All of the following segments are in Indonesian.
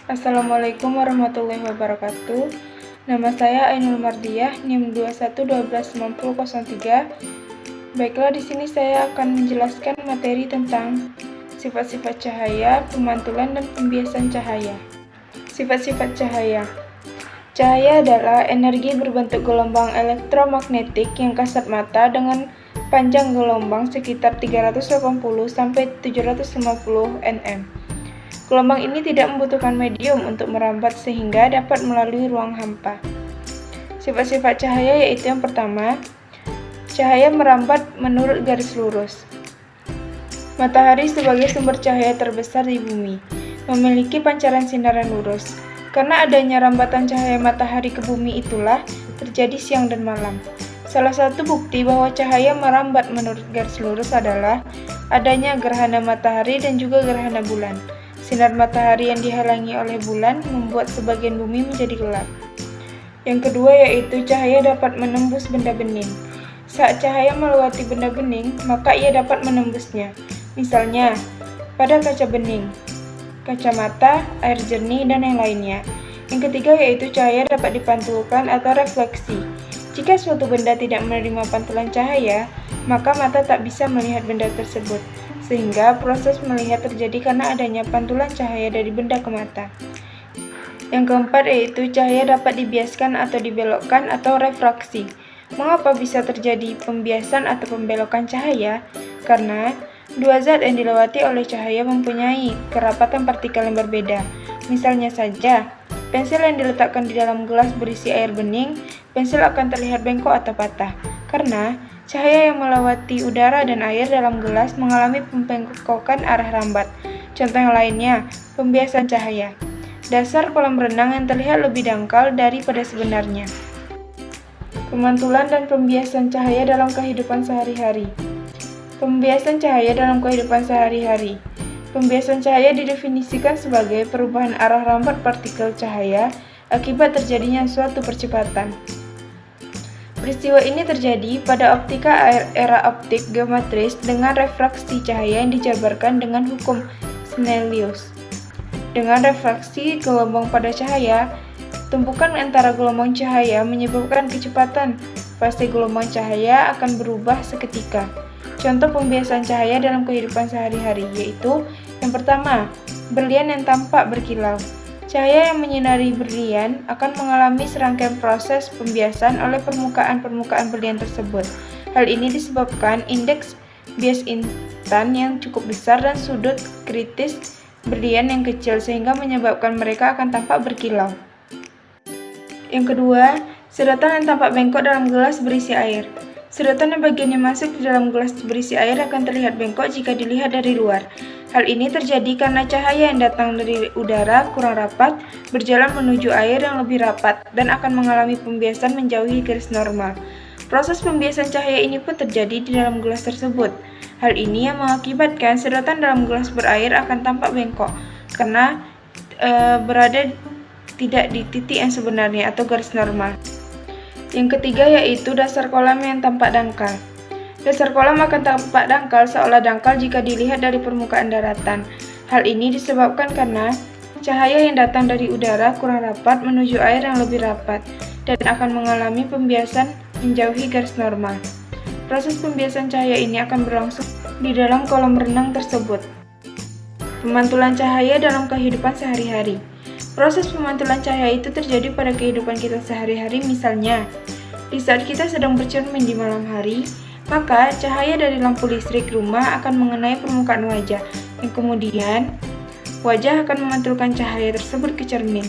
Assalamualaikum warahmatullahi wabarakatuh. Nama saya Ainul Mardiah, NIM 21129003. Baiklah, di sini saya akan menjelaskan materi tentang sifat-sifat cahaya, pemantulan, dan pembiasan cahaya. Sifat-sifat cahaya. Cahaya adalah energi berbentuk gelombang elektromagnetik yang kasat mata dengan panjang gelombang sekitar 380 sampai 750 nm. Gelombang ini tidak membutuhkan medium untuk merambat sehingga dapat melalui ruang hampa. Sifat-sifat cahaya yaitu yang pertama, cahaya merambat menurut garis lurus. Matahari sebagai sumber cahaya terbesar di bumi, memiliki pancaran sinar yang lurus. Karena adanya rambatan cahaya matahari ke bumi itulah terjadi siang dan malam. Salah satu bukti bahwa cahaya merambat menurut garis lurus adalah adanya gerhana matahari dan juga gerhana bulan. Sinar matahari yang dihalangi oleh bulan membuat sebagian bumi menjadi gelap. Yang kedua yaitu cahaya dapat menembus benda bening. Saat cahaya melewati benda bening, maka ia dapat menembusnya. Misalnya, pada kaca bening, kacamata, air jernih, dan yang lainnya. Yang ketiga yaitu cahaya dapat dipantulkan atau refleksi. Jika suatu benda tidak menerima pantulan cahaya, maka mata tak bisa melihat benda tersebut. Sehingga proses melihat terjadi karena adanya pantulan cahaya dari benda ke mata. Yang keempat yaitu cahaya dapat dibiaskan atau dibelokkan atau refraksi. Mengapa bisa terjadi pembiasan atau pembelokan cahaya? Karena dua zat yang dilewati oleh cahaya mempunyai kerapatan partikel yang berbeda. Misalnya saja, pensil yang diletakkan di dalam gelas berisi air bening, pensil akan terlihat bengkok atau patah. Karena cahaya yang melewati udara dan air dalam gelas mengalami pembengkokan arah rambat. Contoh yang lainnya, pembiasan cahaya. Dasar kolam renang yang terlihat lebih dangkal daripada sebenarnya. Pemantulan dan pembiasan cahaya dalam kehidupan sehari-hari. Pembiasan cahaya dalam kehidupan sehari-hari. Pembiasan cahaya didefinisikan sebagai perubahan arah rambat partikel cahaya akibat terjadinya suatu percepatan. Peristiwa ini terjadi pada optika era optik geometris dengan refraksi cahaya yang dijabarkan dengan hukum Snellius. Dengan refraksi gelombang pada cahaya, tumpukan antara gelombang cahaya menyebabkan kecepatan fase gelombang cahaya akan berubah seketika. Contoh pembiasan cahaya dalam kehidupan sehari-hari yaitu yang pertama, berlian yang tampak berkilau. Cahaya yang menyinari berlian akan mengalami serangkaian proses pembiasan oleh permukaan-permukaan berlian tersebut. Hal ini disebabkan indeks bias instan yang cukup besar dan sudut kritis berlian yang kecil sehingga menyebabkan mereka akan tampak berkilau. Yang kedua, sedotan yang tampak bengkok dalam gelas berisi air. Sedotan yang bagiannya masuk di dalam gelas berisi air akan terlihat bengkok jika dilihat dari luar. Hal ini terjadi karena cahaya yang datang dari udara kurang rapat berjalan menuju air yang lebih rapat dan akan mengalami pembiasan menjauhi garis normal. Proses pembiasan cahaya ini pun terjadi di dalam gelas tersebut. Hal ini yang mengakibatkan sedotan dalam gelas berair akan tampak bengkok karena berada tidak di titik yang sebenarnya atau garis normal. Yang ketiga yaitu dasar kolam yang tampak dangkal. Dasar kolam akan tampak dangkal seolah dangkal jika dilihat dari permukaan daratan. Hal ini disebabkan karena cahaya yang datang dari udara kurang rapat menuju air yang lebih rapat dan akan mengalami pembiasan menjauhi garis normal. Proses pembiasan cahaya ini akan berlangsung di dalam kolam renang tersebut. Pemantulan cahaya dalam kehidupan sehari-hari. Proses pemantulan cahaya itu terjadi pada kehidupan kita sehari-hari, misalnya di saat kita sedang bercermin di malam hari, maka cahaya dari lampu listrik rumah akan mengenai permukaan wajah, yang kemudian wajah akan memantulkan cahaya tersebut ke cermin.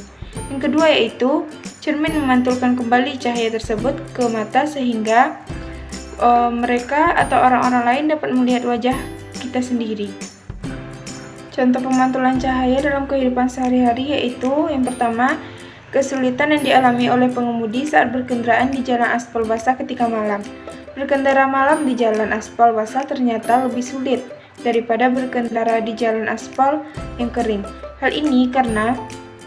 Yang kedua yaitu cermin memantulkan kembali cahaya tersebut ke mata sehingga mereka atau orang-orang lain dapat melihat wajah kita sendiri. Contoh pemantulan cahaya dalam kehidupan sehari-hari yaitu yang pertama, kesulitan yang dialami oleh pengemudi saat berkendaraan di jalan aspal basah ketika malam. Berkendara malam di jalan aspal basah ternyata lebih sulit daripada berkendara di jalan aspal yang kering. Hal ini karena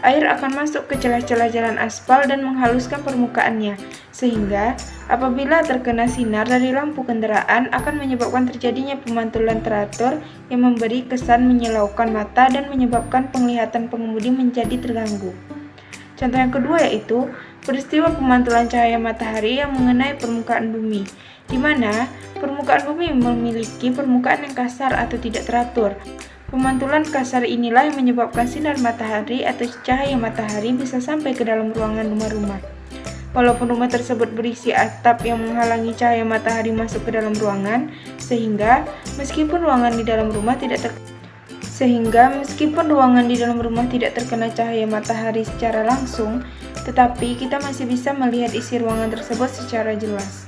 air akan masuk ke celah-celah jalan aspal dan menghaluskan permukaannya. sehingga apabila terkena sinar dari lampu kendaraan akan menyebabkan terjadinya pemantulan teratur yang memberi kesan menyilaukan mata dan menyebabkan penglihatan pengemudi menjadi terganggu. Contoh yang kedua yaitu peristiwa pemantulan cahaya matahari yang mengenai permukaan bumi, di mana permukaan bumi memiliki permukaan yang kasar atau tidak teratur. Pemantulan kasar inilah yang menyebabkan sinar matahari atau cahaya matahari bisa sampai ke dalam ruangan rumah-rumah. Walaupun rumah tersebut berisi atap yang menghalangi cahaya matahari masuk ke dalam ruangan, sehingga meskipun ruangan di dalam rumah tidak terkena cahaya matahari secara langsung, tetapi kita masih bisa melihat isi ruangan tersebut secara jelas.